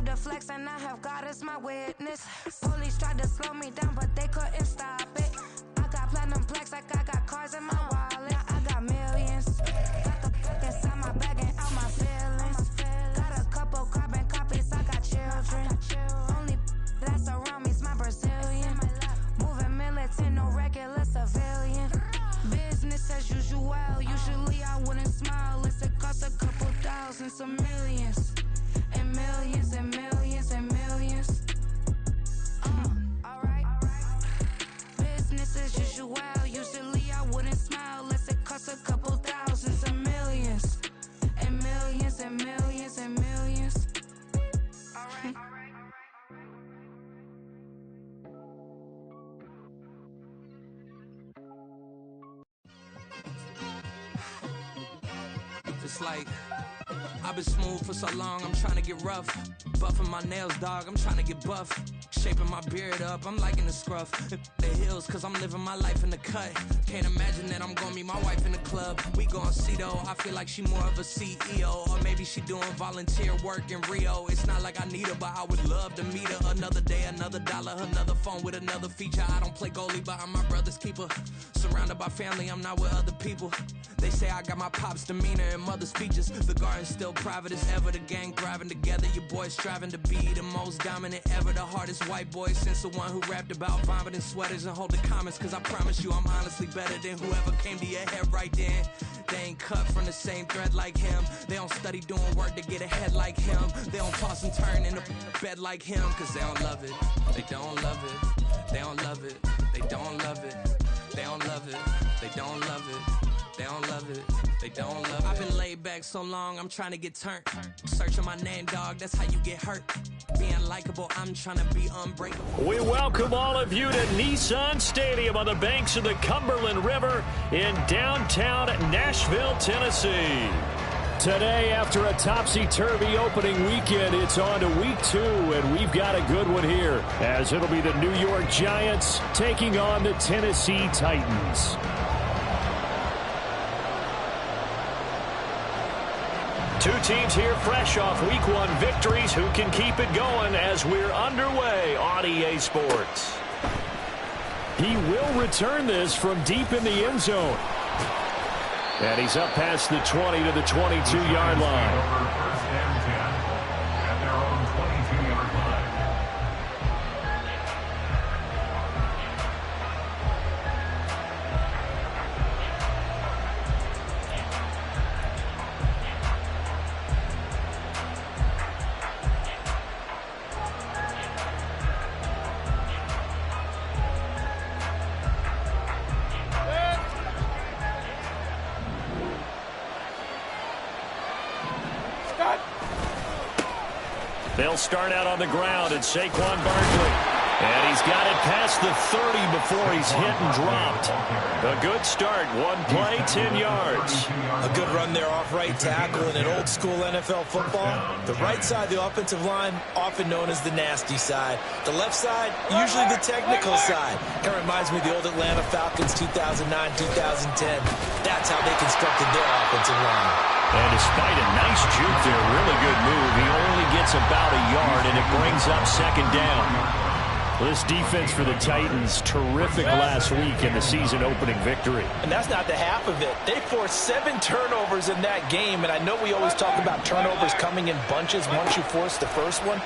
about to flex and I have God as my witness. Police tried to slow me down, but they couldn't stop it. I got platinum plaques like I got cars in my wallet. I got millions. Got the fuck inside my bag and out my feelings. Got a couple carbon copies, I got children. Only that's around me's my Brazilian. Moving militant, no regular civilian. Business as usual, usually I wouldn't smile. It's it cost a couple thousands of millions. And millions and millions and millions. Alright. Business as usual, usually I wouldn't smile. Unless it cost a couple thousands of millions. And millions and millions and millions. Alright. It's like I've been smooth for so long, I'm trying to get rough. Buffing my nails, dog, I'm trying to get buff. Shaping my beard up, I'm liking the scruff. The hills, cause I'm living my life in the cut. Can't imagine that I'm gonna meet my wife in the club. We gon' see though, I feel like she more of a CEO. Or maybe she doing volunteer work in Rio. It's not like I need her, but I would love to meet her. Another day, another dollar, another phone with another feature. I don't play goalie, but I'm my brother's keeper. Surrounded by family, I'm not with other people. They say I got my pop's demeanor and mother's features. The garden's still private as ever, the gang thriving together. Your boys striving to be the most dominant ever. The hardest white boy since the one who rapped about vomiting sweaters and holding comments. Cause I promise you I'm honestly better than whoever came to your head right then. They ain't cut from the same thread like him. They don't study doing work to get ahead like him. They don't toss and turn in the bed like him. Cause they don't love it, they don't love it. They don't love it, they don't love it. They don't love it, they don't love it. They don't love it, they don't love it. I've been laid back so long, I'm trying to get turned. Searching my name, dog, that's how you get hurt. Being likable, I'm trying to be unbreakable. We welcome all of you to Nissan Stadium on the banks of the Cumberland River in downtown Nashville, Tennessee. Today, after a topsy-turvy opening weekend, it's on to week 2, and we've got a good one here, as it'll be the New York Giants taking on the Tennessee Titans. Two teams here fresh off Week 1 victories. Who can keep it going as we're underway on EA Sports? He will return this from deep in the end zone. And he's up past the 20 to the 22-yard line. First and 10 at their own 22-yard line. They'll start out on the ground, and Saquon Barkley. And he's got it past the 30 before he's hit and dropped. A good start. One play, 10 yards. A good run there off right tackle in an old-school NFL football. The right side of the offensive line, often known as the nasty side. The left side, usually the technical side. Kind of reminds me of the old Atlanta Falcons 2009-2010. That's how they constructed their offensive line. And despite a nice juke there, really good move, he only gets about a yard, and it brings up second down. Well, this defense for the Titans, terrific last week in the season-opening victory. And that's not the half of it. They forced 7 turnovers in that game, and I know we always talk about turnovers coming in bunches once you force the first one.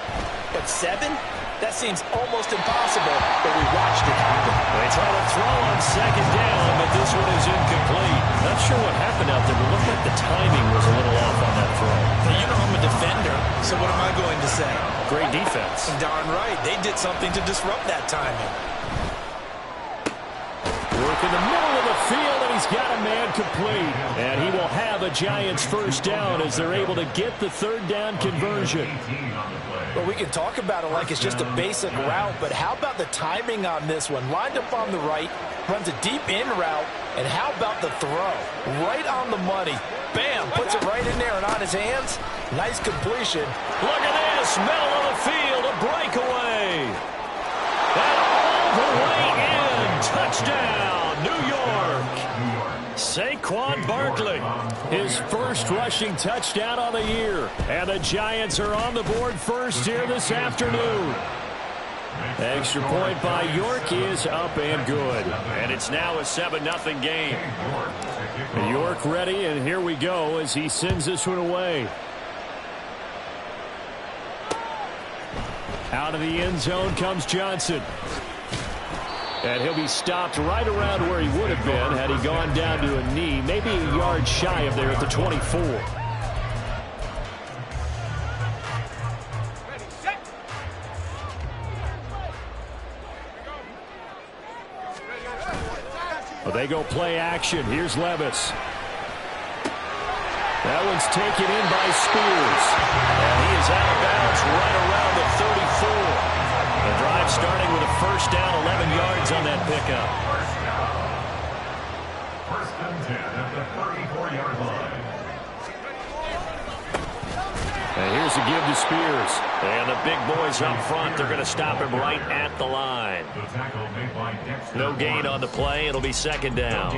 But 7? That seems almost impossible, but we watched it happen. They try to throw on second down, but this one is incomplete. Not sure what happened out there, but looked like the timing was a little off on that throw. Now, you know I'm a defender, so what am I going to say? Great defense. Darn right. They did something to disrupt that timing. Work in the middle of the field, and he's got a man complete. And he will have a Giants first down as they're able to get the third down conversion. Well, we can talk about it like it's just a basic route, but how about the timing on this one? Lined up on the right, runs a deep in route, and how about the throw? Right on the money. Bam, puts it right in there and on his hands. Nice completion. Look at this, middle of the field, a breakaway. And all the way in, touchdown, New York. Saquon Barkley, his first rushing touchdown of the year. And the Giants are on the board first here this afternoon. Extra point by York is up and good. And it's now a 7-0 game. York ready, and here we go as he sends this one away. Out of the end zone comes Johnson. And he'll be stopped right around where he would have been had he gone down to a knee, maybe a yard shy of there at the 24. Well, they go play action. Here's Levis. That one's taken in by Spears. And he is out of bounds right around the 34. The drive starting with a first down, 11 yards on that pickup. First and 10 at the 34-yard line. And here's a give to Spears. And the big boys up front, they're going to stop him right at the line. No gain on the play. It'll be second down.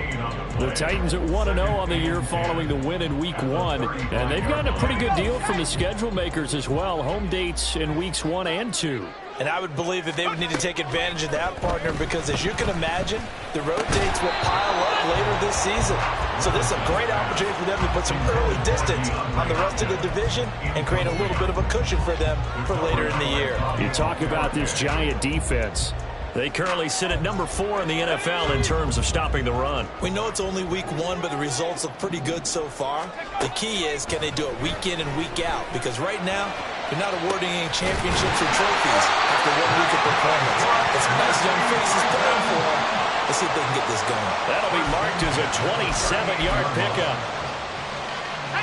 The Titans at 1-0 on the year following the win in Week 1. And they've gotten a pretty good deal from the schedule makers as well. Home dates in Weeks 1 and 2. And I would believe that they would need to take advantage of that, partner, because as you can imagine, the road dates will pile up later this season. So this is a great opportunity for them to put some early distance on the rest of the division and create a little bit of a cushion for them for later in the year. You talk about this Giant defense. They currently sit at number 4 in the NFL in terms of stopping the run. We know it's only week 1, but the results look pretty good so far. The key is, can they do it week in and week out? Because right now, they're not awarding any championships or trophies after 1 week of performance. But some nice young faces playing for them. Let's see if they can get this going. That'll be marked as a 27-yard pickup.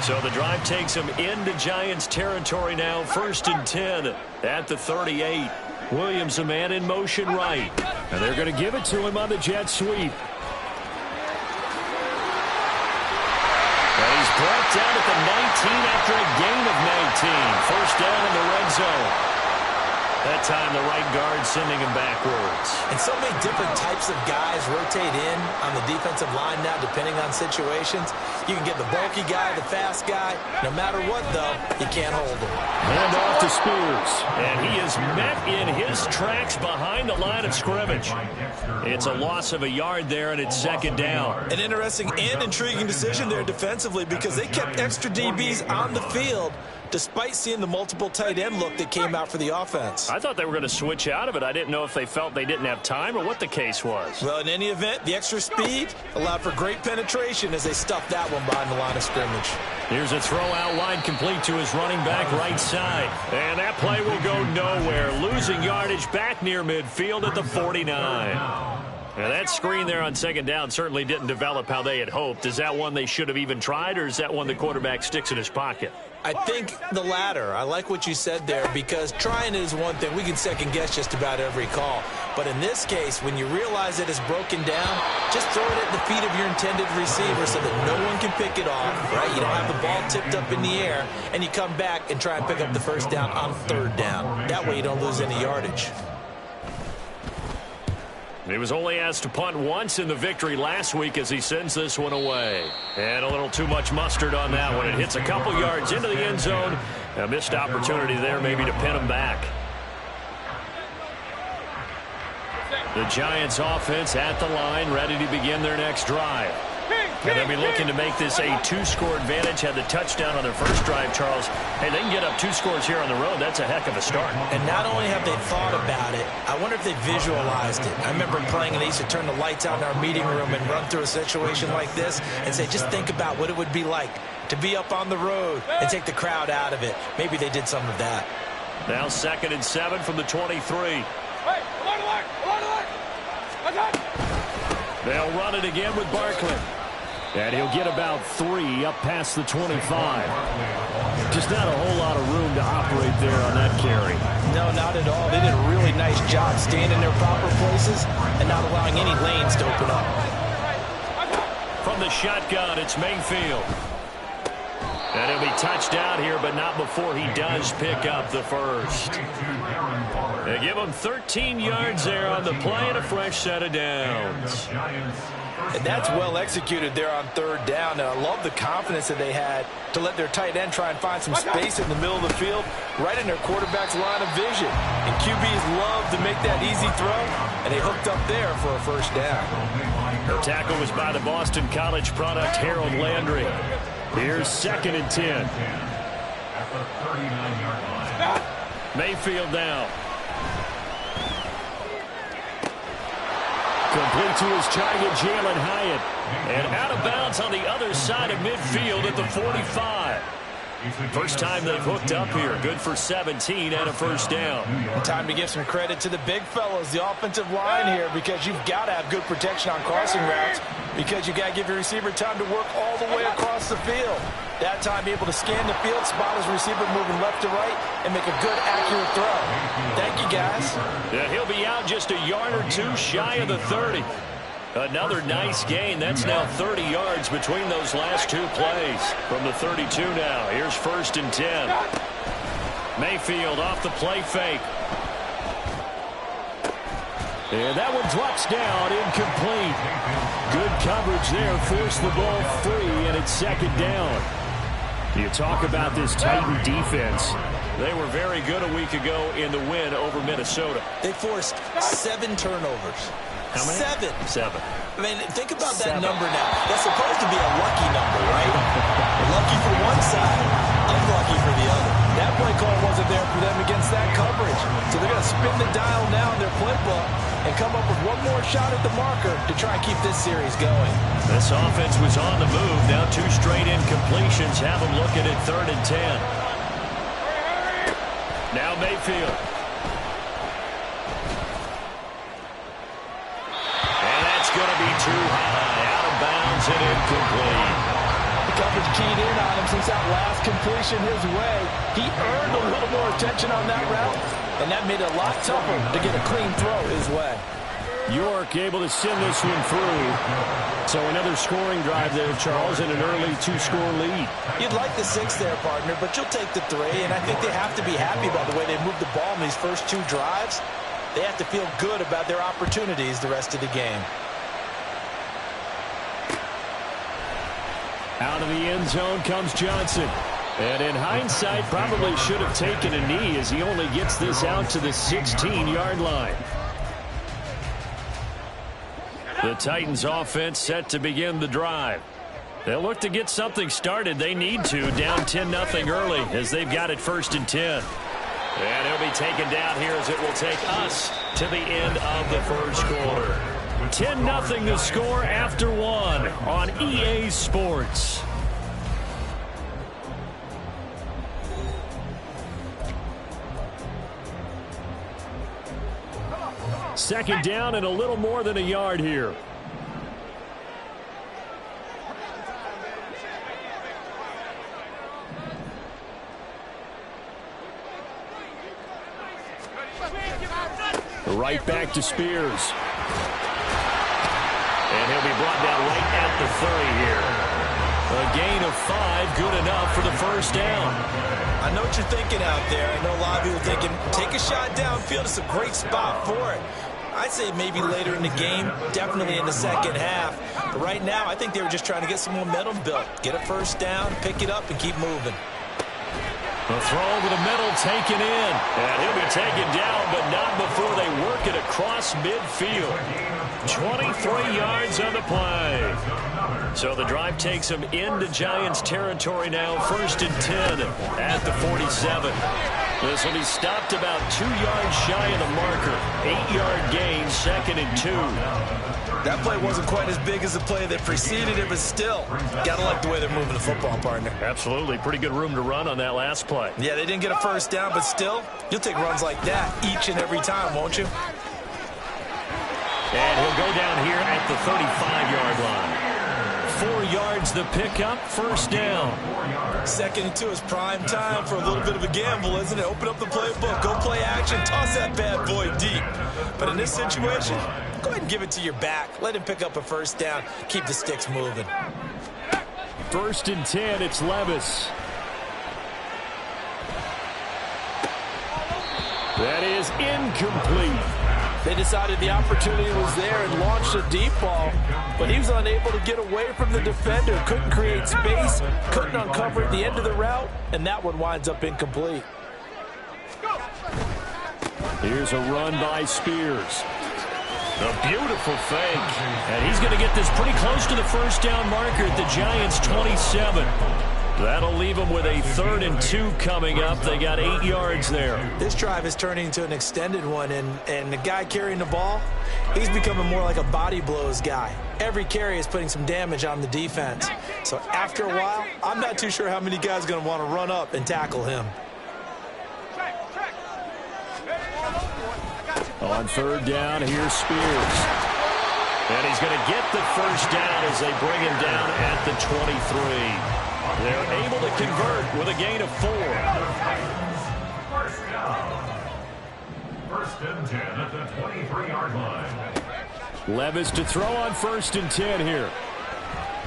So the drive takes them into Giants territory now. First and 10 at the 38. Williams, a man in motion right. And they're going to give it to him on the jet sweep. And he's brought down at the 19 after a gain of 19. First down in the red zone. That time the right guard sending him backwards. And so many different types of guys rotate in on the defensive line now depending on situations. You can get the bulky guy, the fast guy. No matter what, though, you can't hold him. Hand off to Spears. And he is met in his tracks behind the line of scrimmage. It's a loss of a yard there, and it's second down. An interesting and intriguing decision there defensively because they kept extra DBs on the field despite seeing the multiple tight end look that came out for the offense. I thought they were going to switch out of it. I didn't know if they felt they didn't have time or what the case was. Well, in any event, the extra speed allowed for great penetration as they stuffed that one behind the line of scrimmage. Here's a throw out wide complete to his running back right side. And that play will go nowhere. Losing yardage back near midfield at the 49. And that screen there on second down certainly didn't develop how they had hoped. Is that one they should have even tried, or is that one the quarterback sticks in his pocket? I think the latter. I like what you said there because trying it is one thing. We can second guess just about every call. But in this case, when you realize it is broken down, just throw it at the feet of your intended receiver so that no one can pick it off, right? You don't have the ball tipped up in the air, and you come back and try and pick up the first down on third down. That way you don't lose any yardage. He was only asked to punt once in the victory last week as he sends this one away. And a little too much mustard on that one. It hits a couple yards into the end zone. A missed opportunity there maybe to pin him back. The Giants offense at the line, ready to begin their next drive. And they'll be looking to make this a 2-score advantage. Had the touchdown on their first drive, Charles. Hey, they can get up 2 scores here on the road. That's a heck of a start. And not only have they thought about it, I wonder if they visualized it. I remember playing and they used to turn the lights out in our meeting room and run through a situation like this and say, just think about what it would be like to be up on the road and take the crowd out of it. Maybe they did some of that. Now 2nd and 7 from the 23. They'll run it again with Barkley. And he'll get about 3 up past the 25. Just not a whole lot of room to operate there on that carry. No, not at all. They did a really nice job staying in their proper places and not allowing any lanes to open up. From the shotgun, it's Mayfield. And he'll be touched out here, but not before he does pick up the first. They give him 13 yards there on the play and a fresh set of downs. And that's well executed there on third down. And I love the confidence that they had to let their tight end try and find some space in the middle of the field, right in their quarterback's line of vision. And QBs love to make that easy throw, and they hooked up there for a first down. The tackle was by the Boston College product, Harold Landry. Here's 2nd and 10. At the 39-yard line. Mayfield now. Complete to his target, Jalen Hyatt. And out of bounds on the other side of midfield at the 45. First time they've hooked up here. Good for 17 and a first down. Time to give some credit to the big fellas, the offensive line here, because you've got to have good protection on crossing routes, because you've got to give your receiver time to work all the way across the field. That time able to scan the field, spot his receiver moving left to right, and make a good, accurate throw. Thank you, guys. Yeah, he'll be out just a yard or two shy of the 30. Another nice gain. That's now 30 yards between those last two plays. From the 32 now. Here's 1st and 10. Mayfield off the play fake. And that one drops down, incomplete. Good coverage there, forced the ball free, and it's 2nd down. You talk about this Titan defense. They were very good a week ago in the win over Minnesota. They forced 7 turnovers. How many? 7. I mean, think about 7. that number now. That's supposed to be a lucky number, right? Lucky for one side, unlucky for the other. That play call wasn't there for them against that coverage. So they're going to spin the dial now in their playbook and come up with one more shot at the marker to try and keep this series going. This offense was on the move. Now 2 straight incompletions. Have them looking at 3rd and 10. Now Mayfield. Going to be too high, out of bounds and incomplete. The coverage keyed in on him since that last completion his way. He earned a little more attention on that route, and that made it a lot tougher to get a clean throw his way. York able to send this one through. So another scoring drive there, Charles, and an early 2-score lead. You'd like the 6 there, partner, but you'll take the 3, and I think they have to be happy about the way they moved the ball in these first 2 drives. They have to feel good about their opportunities the rest of the game. Out of the end zone comes Johnson. And in hindsight, probably should have taken a knee as he only gets this out to the 16-yard line. The Titans offense set to begin the drive. They'll look to get something started. They need to, down 10-0 early as they've got it 1st and 10. And he'll be taken down here as it will take us to the end of the first quarter. 10-0 the score after 1 on EA Sports. Second down and a little more than a yard here. Right back to Spears. And he'll be brought down right at the 30 here. A gain of 5, good enough for the first down. I know what you're thinking out there. I know a lot of people thinking, take a shot downfield. It's a great spot for it. I'd say maybe later in the game, definitely in the second half. But right now, I think they were just trying to get some momentum built. Get a first down, pick it up, and keep moving. A throw over the middle, taken in. And he'll be taken down, but not before they work it across midfield. 23 yards on the play. So the drive takes them into Giants territory now. 1st and 10 at the 47. This will be stopped about 2 yards shy of the marker. 8-yard gain, 2nd and 2. That play wasn't quite as big as the play that preceded it, but still, gotta like the way they're moving the football, partner. Absolutely. Pretty good room to run on that last play. Yeah, they didn't get a first down, but still, you'll take runs like that each and every time, won't you? And he'll go down here at the 35-yard line. 4 yards the pickup, first down. 2nd and 2 is prime time for a little bit of a gamble, isn't it? Open up the playbook, go play action, toss that bad boy deep. But in this situation, go ahead and give it to your back. Let him pick up a first down. Keep the sticks moving. 1st and 10, it's Levis. That is incomplete. They decided the opportunity was there and launched a deep ball, but he was unable to get away from the defender, couldn't create space, couldn't uncover the end of the route, and that one winds up incomplete. Here's a run by Spears. A beautiful fake. And he's going to get this pretty close to the first down marker at the Giants' 27. That'll leave them with a 3rd and 2 coming up. They got 8 yards there. This drive is turning into an extended one, and the guy carrying the ball, he's becoming more like a body blows guy. Every carry is putting some damage on the defense. So after a while, I'm not too sure how many guys are going to want to run up and tackle him. On 3rd down, here's Spears. And he's going to get the first down as they bring him down at the 23. They're able to convert with a gain of 4. First down. 1st and 10 at the 23-yard line. Levis to throw on 1st and 10 here.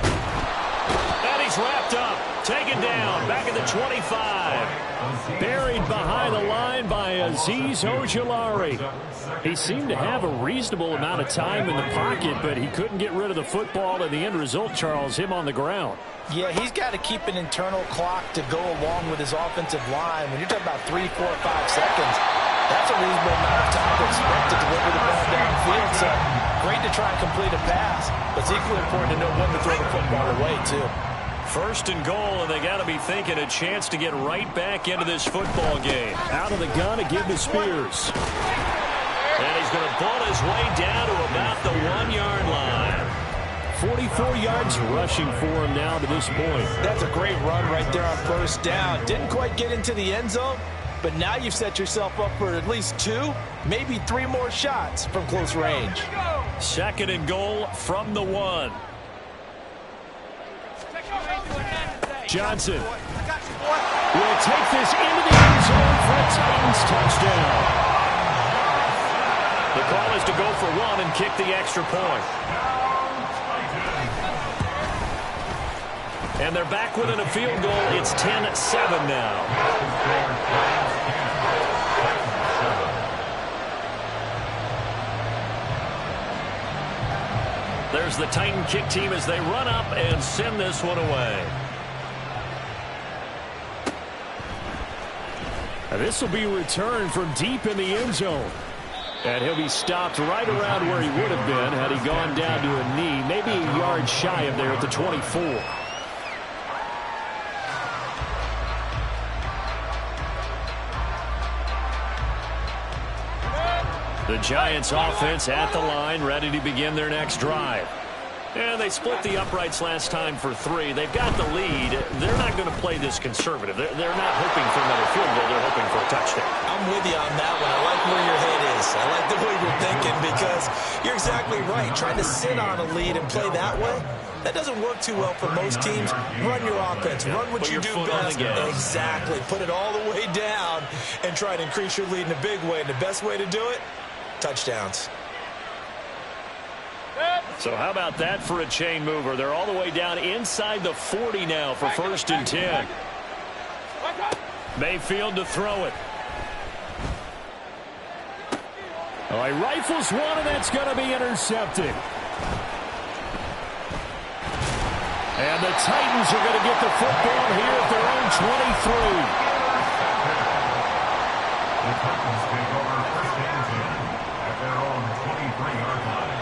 And he's wrapped up. Taken down. Back at the 25. Buried behind the line by Azeez Ojulari. He seemed to have a reasonable amount of time in the pocket, but he couldn't get rid of the football, and the end result, Charles, him on the ground. Yeah, he's got to keep an internal clock to go along with his offensive line. When you're talking about 3, 4, 5 seconds, that's a reasonable amount of time to expect to deliver the ball downfield. So great to try and complete a pass, but it's equally important to know when to throw the football away, too. 1st and goal, and they got to be thinking a chance to get right back into this football game. Out of the gun to give to Spears. And he's going to pull his way down to about the 1-yard line. 44 yards rushing for him now to this point. That's a great run right there on 1st down. Didn't quite get into the end zone, but now you've set yourself up for at least 2, maybe 3 more shots from close range. 2nd and goal from the 1. Johnson will take this into the end zone for a Titans touchdown. The call is to go for 1 and kick the extra point. And they're back within a field goal. It's 10-7 now. There's the Titan kick team as they run up and send this one away. This will be returned from deep in the end zone. And he'll be stopped right around where he would have been had he gone down to a knee, maybe a yard shy of there at the 24. The Giants offense at the line, ready to begin their next drive. And they split the uprights last time for 3. They've got the lead. They're not going to play this conservative. They're not hoping for another field goal. They're hoping for a touchdown. I'm with you on that one. I like where your head is. I like the way you're thinking because you're exactly right. Trying to sit on a lead and play that way, that doesn't work too well for most teams. Run your offense. Run what you do best. Exactly. Put it all the way down and try to increase your lead in a big way. And the best way to do it, touchdowns. So how about that for a chain mover? They're all the way down inside the 40 now for 1st and 10. Mayfield to throw it. Oh, he rifles one, and that's going to be intercepted. And the Titans are going to get the football here at their own 23. The Titans take over 1st and 10 at their own 23-yard line.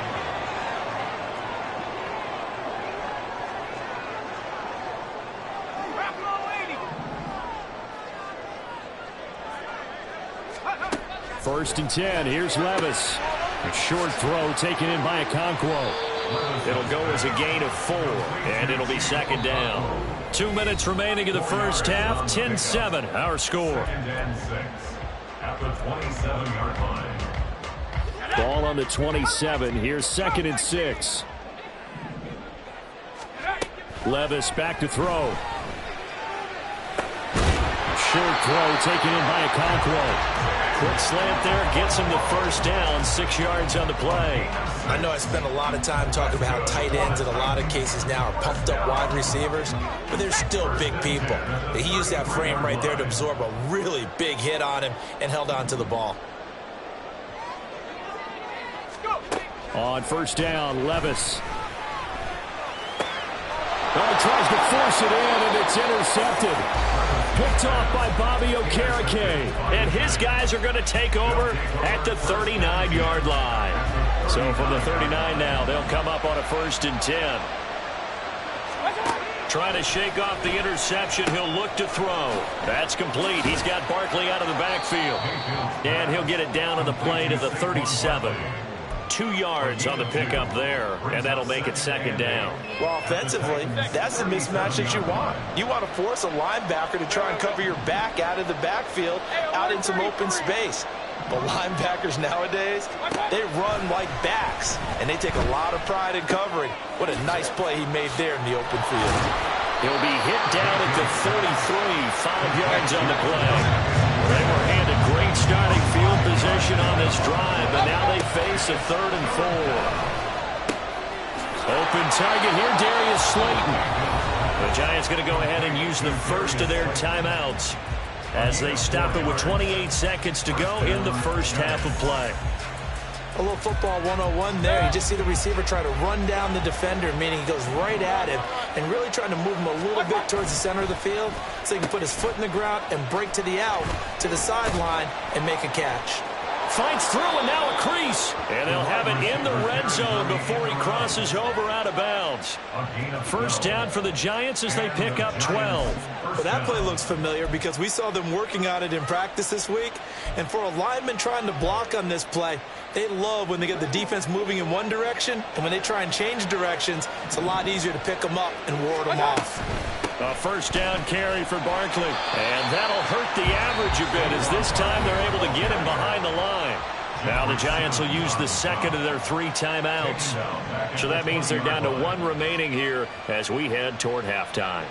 First and 10. Here's Levis. A short throw taken in by Okonkwo. It'll go as a gain of 4, and it'll be 2nd down. 2 minutes remaining in the first half. 10-7, our score. 2nd and 6 at the 27-yard line. Ball on the 27. Here's 2nd and 6. Levis back to throw. Short throw taken in by Okonkwo. Quick slant there, gets him the first down, 6 yards on the play. I know I spent a lot of time talking about how tight ends in a lot of cases now are pumped up wide receivers, but they're still big people. He used that frame right there to absorb a really big hit on him and held on to the ball. On first down, Levis. Oh, he tries to force it in, and it's intercepted. Picked off by Bobby Okereke. And his guys are going to take over at the 39-yard line. So from the 39 now, they'll come up on a 1st and 10. Trying to shake off the interception. He'll look to throw. That's complete. He's got Barkley out of the backfield. And he'll get it down on the play to the 37. 2 yards on the pickup there, and that'll make it 2nd down. Well, offensively, that's the mismatch that you want. You want to force a linebacker to try and cover your back out of the backfield, out in some open space. But linebackers nowadays, they run like backs, and they take a lot of pride in covering. What a nice play he made there in the open field. He'll be hit down at the 33, 5 yards on the play. They were handed great starting field position on this drive, but now they face a 3rd and 4. Open target here, Darius Slayton. The Giants going to go ahead and use the first of their timeouts as they stop it with 28 seconds to go in the first half of play. A little football 101 there. You just see the receiver try to run down the defender, meaning he goes right at him and really trying to move him a little bit towards the center of the field so he can put his foot in the ground and break to the out, to the sideline, and make a catch. Finds through, and now a crease. And they'll have it in the red zone before he crosses over out of bounds. First down for the Giants as they pick up 12. Well, that play looks familiar because we saw them working on it in practice this week. And for a lineman trying to block on this play, they love when they get the defense moving in one direction. And when they try and change directions, it's a lot easier to pick them up and ward them off. A first down carry for Barkley. And that'll hurt the average a bit as this time they're able to get him behind the line. Now the Giants will use the second of their 3 timeouts. So that means they're down to 1 remaining here as we head toward halftime.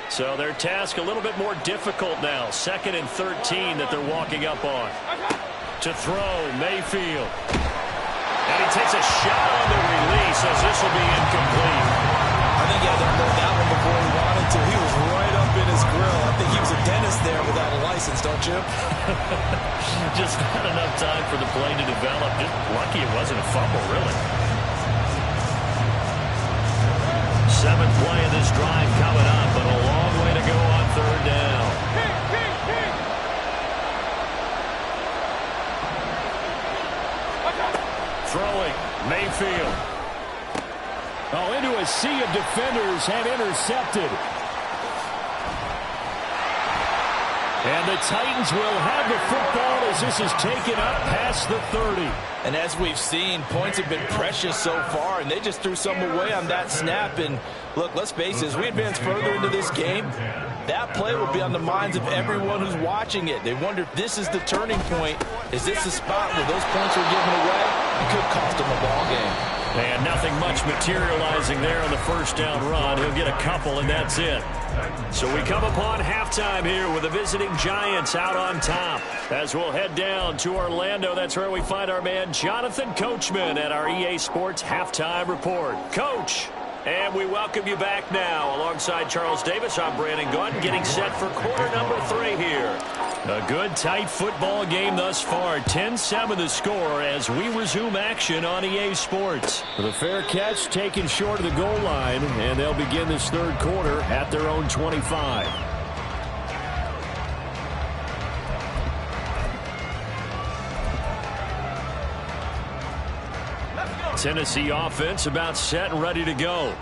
So their task a little bit more difficult now. 2nd and 13 that they're walking up on. To throw, Mayfield. And he takes a shot on the release as this will be incomplete. I think he had to blow that one before he wanted to. He was right up in his grill. I think he was a dentist there without a license, don't you? Just not enough time for the play to develop. Just lucky it wasn't a fumble, really. 7th play of this drive coming up, but a long way to go on 3rd down. Throwing, Mayfield. Oh, into a sea of defenders and intercepted. And the Titans will have the football as this is taken up past the 30. And as we've seen, points have been precious so far, and they just threw some away on that snap. And look, let's face it, as we advance further into this game, that play will be on the minds of everyone who's watching it. They wonder if this is the turning point. Is this the spot where those points are given away? It could cost them a ball game. And nothing much materializing there on the first down run. He'll get a couple, and that's it. So we come upon halftime here with the visiting Giants out on top. As we'll head down to Orlando, that's where we find our man Jonathan Coachman at our EA Sports Halftime Report. Coach, and we welcome you back now. Alongside Charles Davis, I'm Brandon Gaudin, getting set for quarter number 3 here. A good, tight football game thus far. 10-7 the score as we resume action on EA Sports. The fair catch taken short of the goal line, and they'll begin this 3rd quarter at their own 25. Tennessee offense about set and ready to go.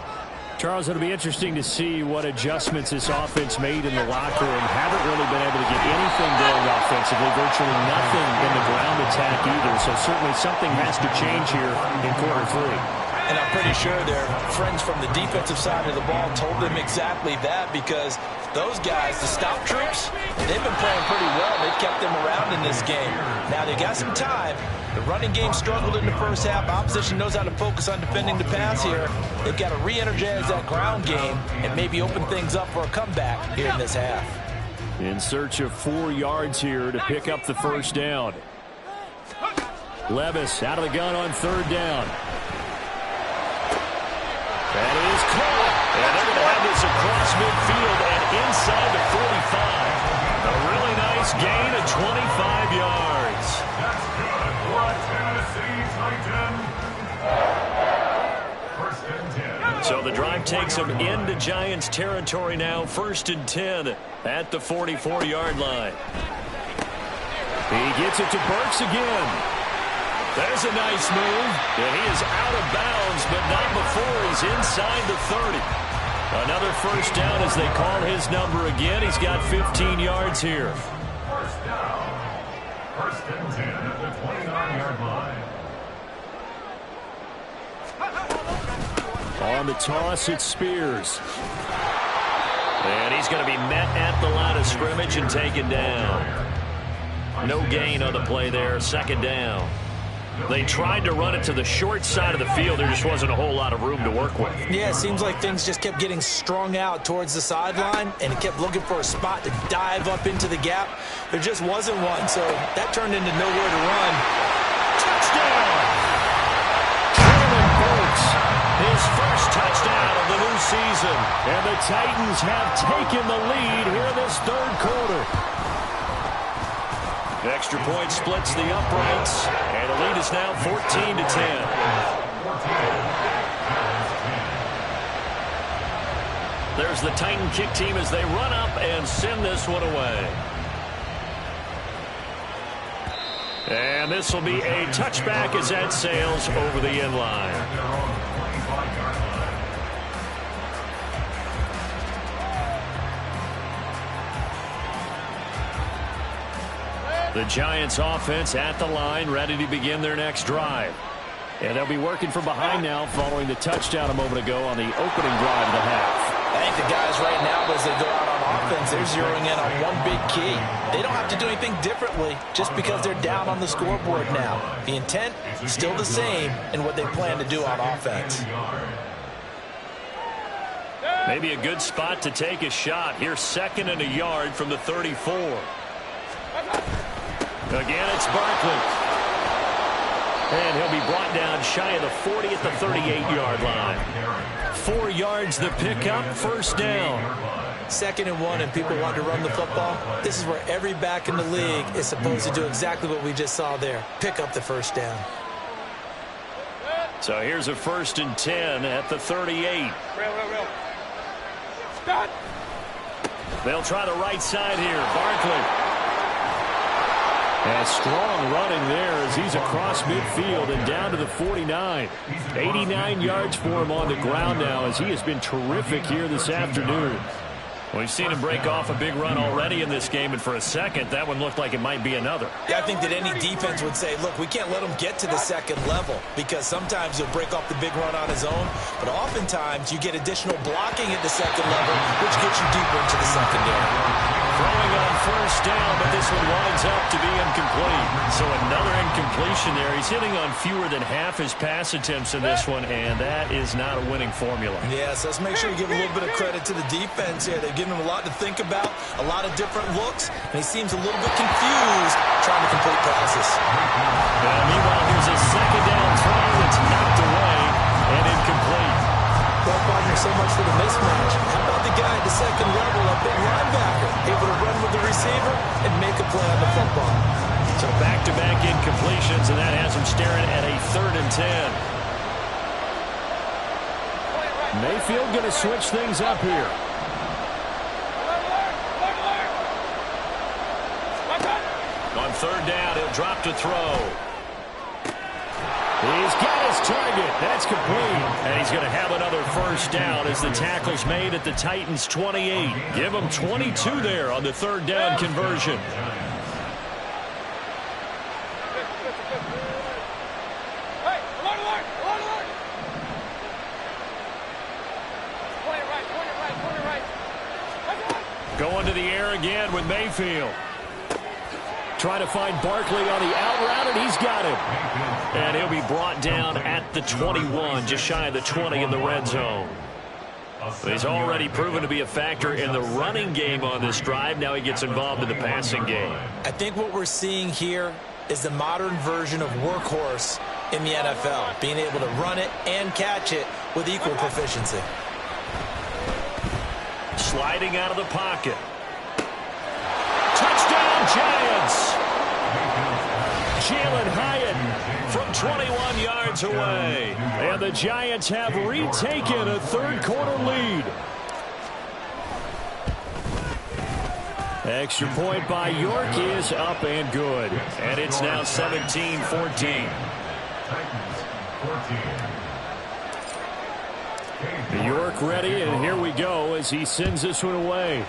Charles, it'll be interesting to see what adjustments this offense made in the locker room. Haven't really been able to get anything going offensively, virtually nothing in the ground attack either. So certainly something has to change here in quarter 3. And I'm pretty sure their friends from the defensive side of the ball told them exactly that, because those guys, the stop troops, they've been playing pretty well. They've kept them around in this game. Now they got some time. The running game struggled in the first half. Opposition knows how to focus on defending the pass here. They've got to re-energize that ground game and maybe open things up for a comeback here in this half. In search of 4 yards here to pick up the first down. Levis out of the gun on 3rd down. That is caught. And they're going to have this across midfield and inside the 45. A really nice gain of 25 yards. That's good for a Tennessee Titan. takes him into Giants territory now. 1st and 10 at the 44-yard line. He gets it to Burks again. There's a nice move. And he is out of bounds, but not before he's inside the 30. Another first down as they call his number again. He's got 15 yards here. First down. 1st and 10 at the 29-yard line. On the toss, it's Spears. And he's going to be met at the line of scrimmage and taken down. No gain on the play there. 2nd down. They tried to run it to the short side of the field. There just wasn't a whole lot of room to work with. Yeah, it seems like things just kept getting strung out towards the sideline, and he kept looking for a spot to dive up into the gap. There just wasn't one, so that turned into nowhere to run. Touchdown! Traylon Burks, his first touchdown of the new season. And the Titans have taken the lead here in this 3rd quarter. Extra point splits the uprights, and the lead is now 14-10. There's the Titan kick team as they run up and send this one away. And this will be a touchback as that sails over the end line. The Giants offense at the line, ready to begin their next drive. And they'll be working from behind now following the touchdown a moment ago on the opening drive of the half. I think the guys right now, as they go out on offense, they're zeroing in on one big key. They don't have to do anything differently just because they're down on the scoreboard now. The intent is still the same in what they plan to do on offense. Maybe a good spot to take a shot. Here's 2nd and a yard from the 34. Again, it's Barkley. And he'll be brought down shy of the 40 at the 38-yard line. 4 yards the pickup, 1st down. 2nd and 1, and people want to run the football. This is where every back in the league is supposed to do exactly what we just saw there. Pick up the 1st down. So here's a 1st and 10 at the 38. They'll try the right side here. Barkley. And strong running there as he's across midfield and down to the 49. 89 yards for him on the ground now as he has been terrific here this afternoon. We've seen him break off a big run already in this game, and for a second, that one looked like it might be another. Yeah, I think that any defense would say, look, we can't let him get to the 2nd level because sometimes he'll break off the big run on his own, but oftentimes you get additional blocking at the 2nd level, which gets you deeper into the secondary. Throwing on 1st down, but this one winds up to be incomplete. So another incompletion there. He's hitting on fewer than half his pass attempts in this one, and that is not a winning formula. Yes, let's make sure we give a little bit of credit to the defense here. They've given him a lot to think about, a lot of different looks, and he seems a little bit confused trying to complete passes. Meanwhile, here's a 2nd down throw that's knocked away and incomplete. Well, partner, so much for the mismatch. How about the guy at the 2nd level, a big linebacker, able to run with the receiver and make a play on the football? So back-to-back incompletions, and that has him staring at a 3rd and 10. Mayfield going to switch things up here. On 3rd down, he'll drop to throw. He's got his target. That's complete. And he's going to have another 1st down as the tackle's made at the Titans' 28. Give him 22 there on the 3rd down conversion. Going to the air again with Mayfield. Trying to find Barkley on the out route, and he's got him. And he'll be brought down at the 21, just shy of the 20 in the red zone. He's already proven to be a factor in the running game on this drive. Now he gets involved in the passing game. I think what we're seeing here is the modern version of workhorse in the NFL, being able to run it and catch it with equal proficiency. Sliding out of the pocket. Touchdown, Giants! Jalen Hyatt from 21 yards away. And the Giants have retaken a third-quarter lead. Extra point by York is up and good. And it's now 17-14. York ready, and here we go as he sends this one away.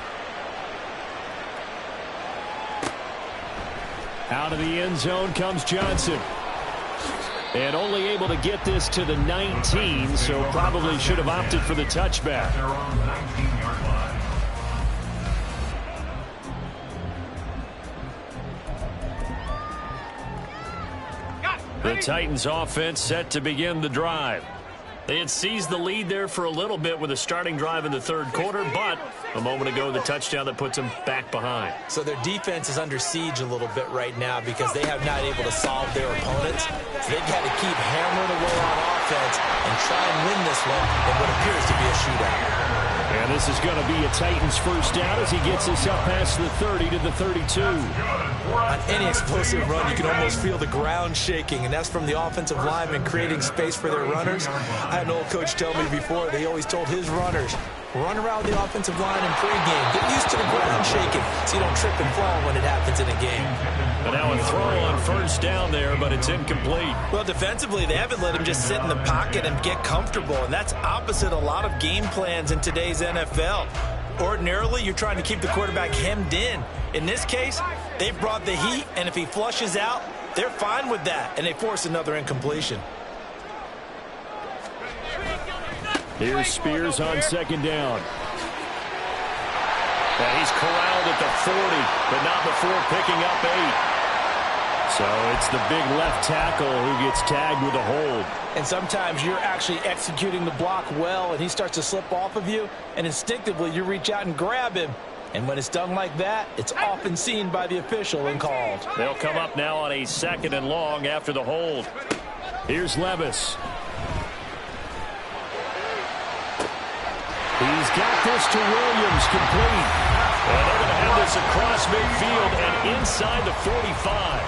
Out of the end zone comes Johnson. And only able to get this to the 19, so probably should have opted for the touchback. The Titans offense set to begin the drive. They had seized the lead there for a little bit with a starting drive in the third quarter, but a moment ago the touchdown that puts them back behind. So their defense is under siege a little bit right now because they have not able to solve their opponents. So they've had to keep hammering away on offense and try and win this one in what appears to be a shootout. And this is going to be a Titans first down as he gets us up past the 30 to the 32. On any explosive run, you can almost feel the ground shaking, and that's from the offensive linemen creating space for their runners. I had an old coach tell me before, they always told his runners, run around the offensive line in pregame. Get used to the ground shaking so you don't trip and fall when it happens in a game. But now a throw on first down there, but it's incomplete. Well, defensively, they haven't let him just sit in the pocket and get comfortable, and that's opposite a lot of game plans in today's NFL. Ordinarily, you're trying to keep the quarterback hemmed in. In this case, they've brought the heat, and if he flushes out, they're fine with that, and they force another incompletion. Here's Spears on second down. And he's corralled at the 40, but not before picking up 8. So it's the big left tackle who gets tagged with a hold. And sometimes you're actually executing the block well, and he starts to slip off of you, and instinctively you reach out and grab him. And when it's done like that, it's often seen by the official and called. They'll come up now on a 2nd and long after the hold. Here's Levis. He's got this to Williams, complete. And they're going to have this across midfield and inside the 45.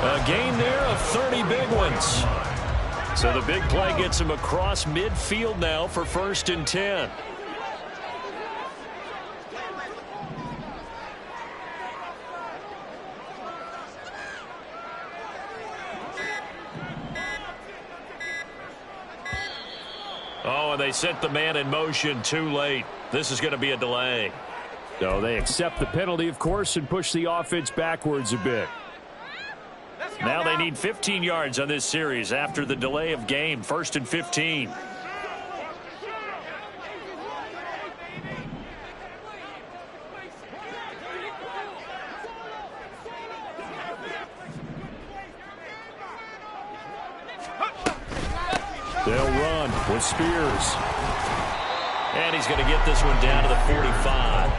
A gain there of 30 big ones. So the big play gets him across midfield now for 1st and 10. Oh, and they sent the man in motion too late. This is going to be a delay. So they accept the penalty, of course, and push the offense backwards a bit. Now they need 15 yards on this series after the delay of game. 1st and 15. They'll run with Spears. And he's going to get this one down to the 45.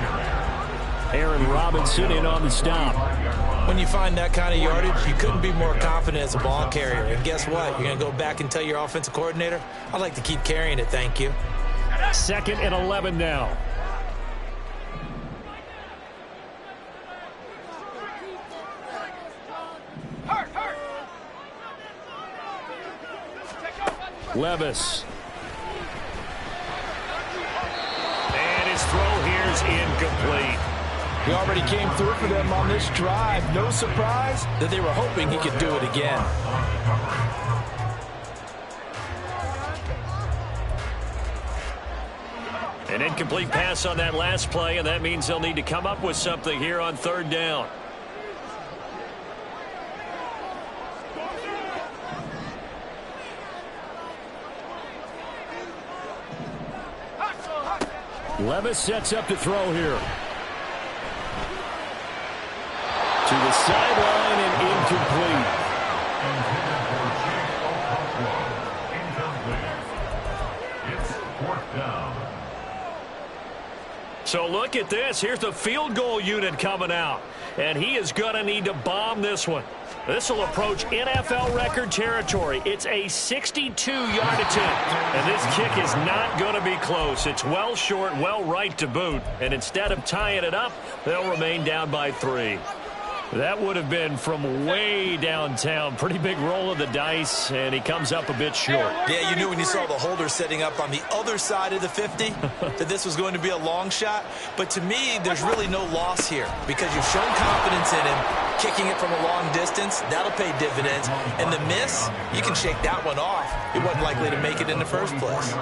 Aaron Robinson in on the stop. When you find that kind of yardage, you couldn't be more confident as a ball carrier. And guess what? You're going to go back and tell your offensive coordinator, I'd like to keep carrying it, thank you. 2nd and 11 now. Levis. And his throw here is incomplete. He already came through for them on this drive. No surprise that they were hoping he could do it again. An incomplete pass on that last play, and that means they'll need to come up with something here on 3rd down. Levis sets up to throw here. To the sideline and incomplete. It's 4th down. So look at this. Here's the field goal unit coming out. And he is going to need to bomb this one. This will approach NFL record territory. It's a 62-yard attempt. And this kick is not going to be close. It's well short, well right to boot. And instead of tying it up, they'll remain down by 3. That would have been from way downtown. Pretty big roll of the dice, and he comes up a bit short. Yeah, you knew when you saw the holder setting up on the other side of the 50 that this was going to be a long shot. But to me, there's really no loss here because you've shown confidence in him. Kicking it from a long distance, that'll pay dividends. And the miss, you can shake that one off. He wasn't likely to make it in the first place.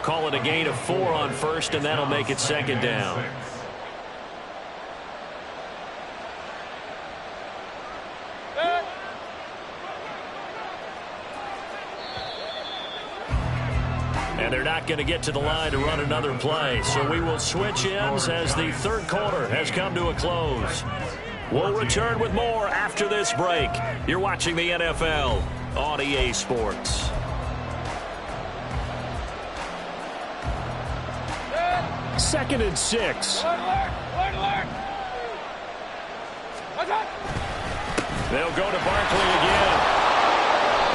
Call it a gain of 4 on first, and that'll make it second down. And they're not going to get to the line to run another play. So we will switch ends as the third quarter has come to a close. We'll return with more after this break. You're watching the NFL on EA Sports. Second and 6. They'll go to Barkley again.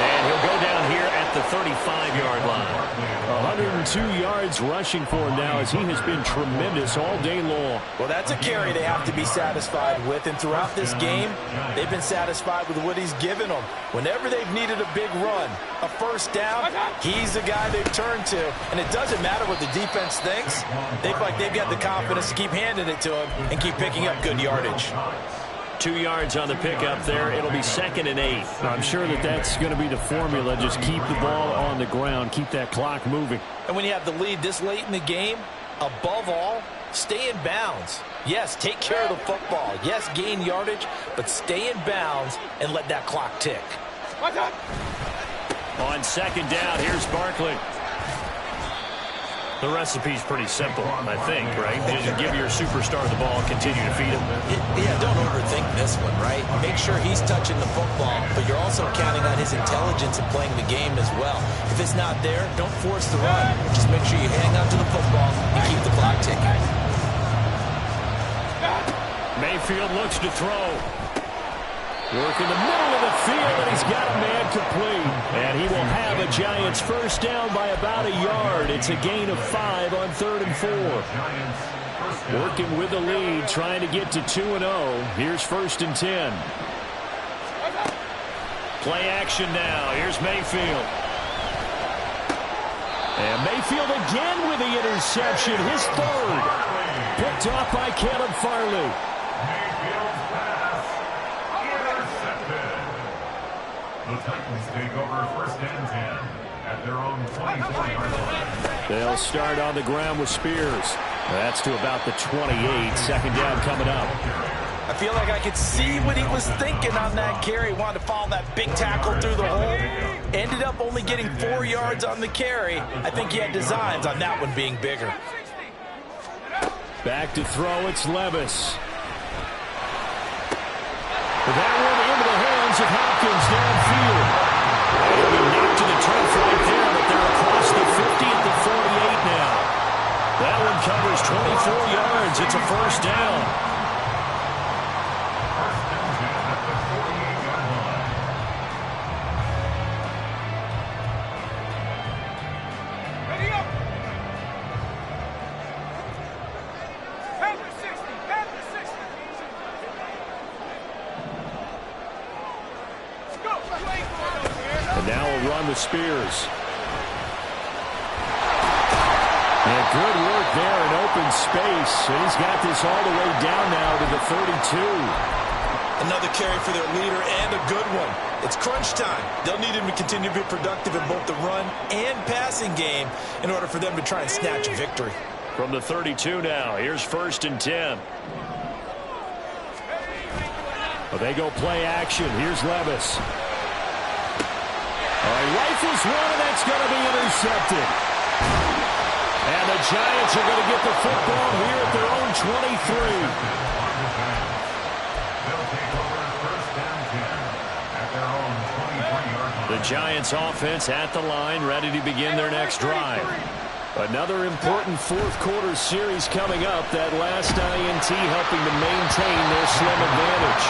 And he'll go down here at the 35-yard line. 102 yards rushing for him now as he has been tremendous all day long. Well, that's a carry they have to be satisfied with. And throughout this game, they've been satisfied with what he's given them. Whenever they've needed a big run, a first down, he's the guy they've turned to. And it doesn't matter what the defense thinks. They feel like they've got the confidence to keep handing it to him and keep picking up good yardage. 2 yards on the pickup there. It'll be second and 8. I'm sure that's going to be the formula. Just keep the ball on the ground. Keep that clock moving. And when you have the lead this late in the game, above all, stay in bounds. Yes, take care of the football. Yes, gain yardage, but stay in bounds and let that clock tick. On second down, here's Barkley. The recipe's pretty simple, I think, right? Just give your superstar the ball, continue to feed him. Yeah, don't overthink this one, right? Make sure he's touching the football, but you're also counting on his intelligence and playing the game as well. If it's not there, don't force the run. Just make sure you hang on to the football and keep the clock ticking. Mayfield looks to throw. Work in the middle of the field, and he's got a man complete. And he will have a Giants first down by about a yard. It's a gain of 5 on 3rd and 4. Working with the lead, trying to get to 2-0. Here's 1st and 10. Play action now. Here's Mayfield. And Mayfield again with the interception, his 3rd. Picked off by Caleb Farley. The Titans take over 1st and 10 at their own 24-yard line. They'll start on the ground with Spears. That's to about the 28. Second down coming up. I feel like I could see what he was thinking on that carry. He wanted to follow that big tackle through the hole. Ended up only getting 4 yards on the carry. I think he had designs on that one being bigger. Back to throw, it's Levis. That one into the hands of Hopkins downfield. He'll be knocked to the turf right there, but they're across the 50 at the 48 now. That one covers 24 yards. It's a first down. And now a run with Spears. And good work there in open space. And he's got this all the way down now to the 32. Another carry for their leader and a good one. It's crunch time. They'll need him to continue to be productive in both the run and passing game in order for them to try and snatch a victory. From the 32 now, here's 1st and 10. Well, they go play action. Here's Levis. Rifles one, and that's going to be intercepted. And the Giants are going to get the football here at their own 23. They'll take over 1st and 10 at their own 23-yard line. The Giants offense at the line, ready to begin their next drive. Another important fourth quarter series coming up. That last INT helping to maintain their slim advantage.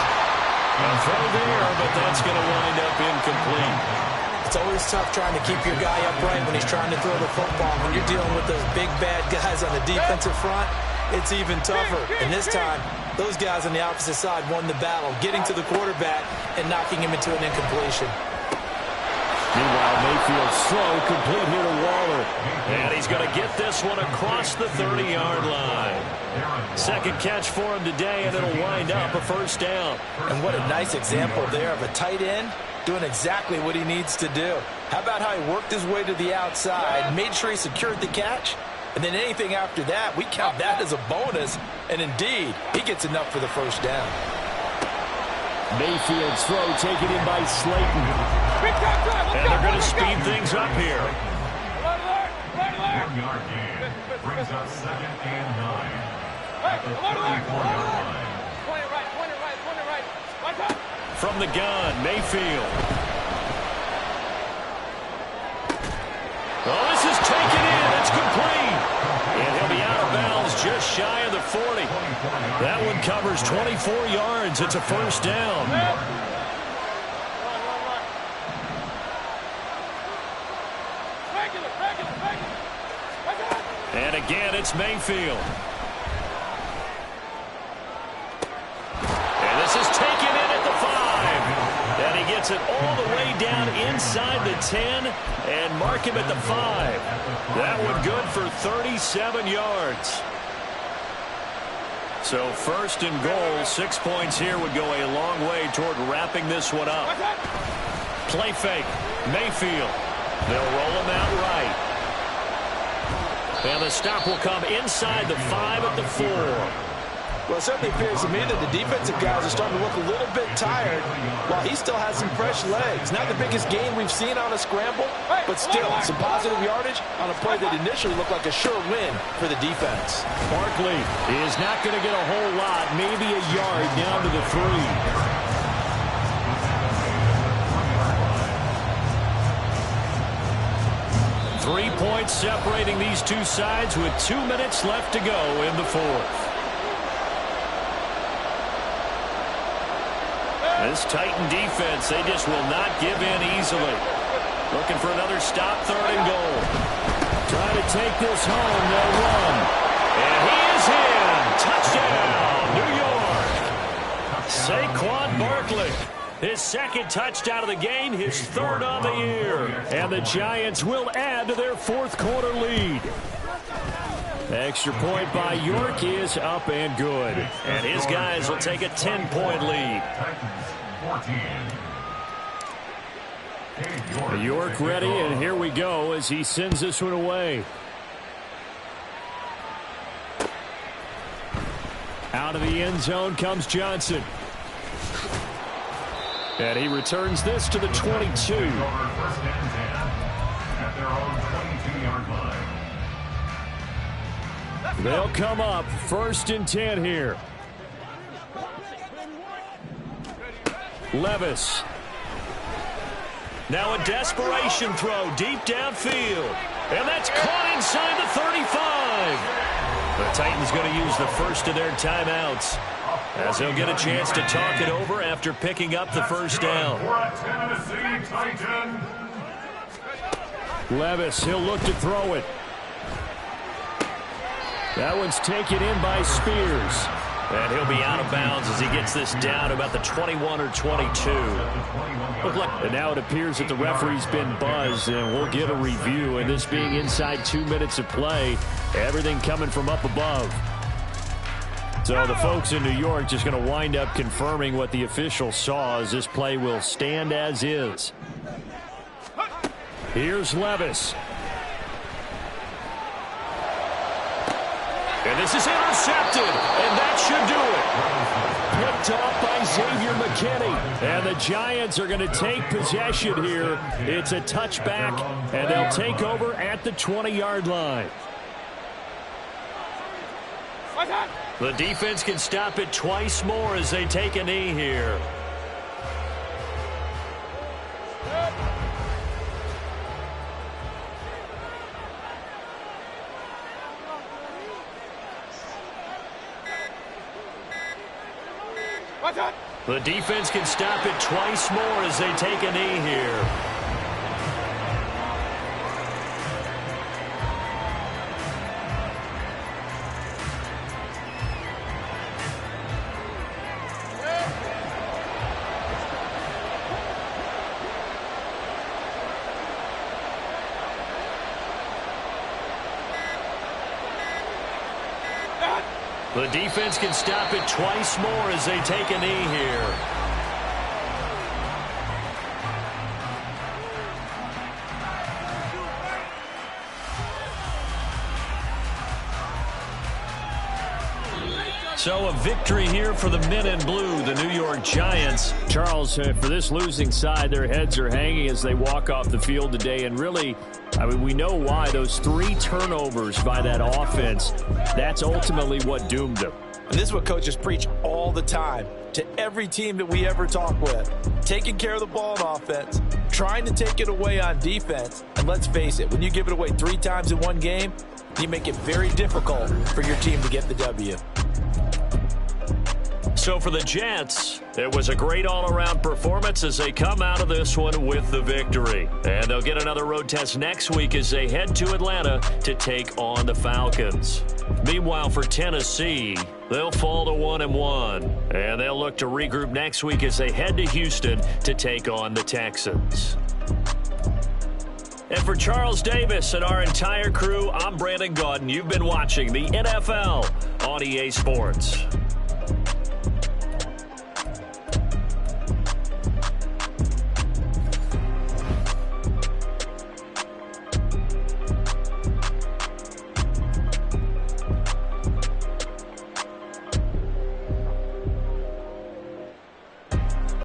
A throw there, but that's going to wind up incomplete. It's always tough trying to keep your guy upright when he's trying to throw the football. When you're dealing with those big, bad guys on the defensive front, it's even tougher. And this time, those guys on the opposite side won the battle, getting to the quarterback and knocking him into an incompletion. Meanwhile, Mayfield's throw complete here to Waller. And he's going to get this one across the 30-yard line. Second catch for him today, and it'll wind up a first down. And what a nice example there of a tight end doing exactly what he needs to do. How about how he worked his way to the outside, made sure he secured the catch, and then anything after that, we count that as a bonus. And indeed, he gets enough for the first down. Mayfield's throw taken in by Slayton. And they're going to speed things up here. 1-yard gain brings up 2nd and 9 at the 34-yard line. From the gun, Mayfield. Oh, this is taken in. It's complete. And he'll be out of bounds just shy of the 40. That one covers 24 yards. It's a first down. And again, it's Mayfield. And this is taken in at the 5. And he gets it all the way down inside the 10 and mark him at the 5. That one good for 37 yards. So first and goal, 6 points here would go a long way toward wrapping this one up. Play fake, Mayfield. They'll roll him out right. And the stop will come inside the 5 at the 4. Well, it certainly appears to me that the defensive guys are starting to look a little bit tired while he still has some fresh legs. Not the biggest gain we've seen on a scramble, but still some positive yardage on a play that initially looked like a sure win for the defense. Barkley is not going to get a whole lot, maybe a yard down to the 3. 3 points separating these two sides with 2 minutes left to go in the 4th. This Titan defense, they just will not give in easily. Looking for another stop, 3rd and goal. Trying to take this home, they'll run. And he is in. Touchdown, New York. Saquon Barkley. His 2nd touchdown of the game, his 3rd on the year. And the Giants will add to their 4th quarter lead. Extra point by York is up and good. And his guys will take a 10-point lead. York ready, and here we go as he sends this one away. Out of the end zone comes Johnson. And he returns this to the 22. At their own 22-yard line. They'll come up 1st and 10 here. Levis. Now a desperation throw deep downfield. And that's caught inside the 35. The Titans going to use the first of their timeouts, as they'll get a chance to talk it over after picking up the first down. Levis, he'll look to throw it. That one's taken in by Spears. And he'll be out of bounds as he gets this down about the 21 or 22. And now it appears that the referee's been buzzed, and we'll get a review. And this being inside 2 minutes of play, everything coming from up above. So the folks in New York just going to wind up confirming what the official saw, as this play will stand as is. Here's Levis. And this is intercepted, and that should do it. Picked off by Xavier McKinney. And the Giants are going to take possession here. It's a touchback, and they'll take over at the 20-yard line. The defense can stop it twice more as they take a knee here. The defense can stop it twice more as they take a knee here. The defense can stop it twice more as they take a knee here. So a victory here for the men in blue, the New York Giants. Charles, for this losing side, their heads are hanging as they walk off the field today. And really, I mean, we know why. Those 3 turnovers by that offense, that's ultimately what doomed them. And this is what coaches preach all the time to every team that we ever talk with. Taking care of the ball on offense, trying to take it away on defense. And let's face it, when you give it away 3 times in one game, you make it very difficult for your team to get the W. So for the Jets, it was a great all-around performance as they come out of this one with the victory. And they'll get another road test next week as they head to Atlanta to take on the Falcons. Meanwhile, for Tennessee, they'll fall to 1-1. And they'll look to regroup next week as they head to Houston to take on the Texans. And for Charles Davis and our entire crew, I'm Brandon Gaudin. You've been watching the NFL on EA Sports.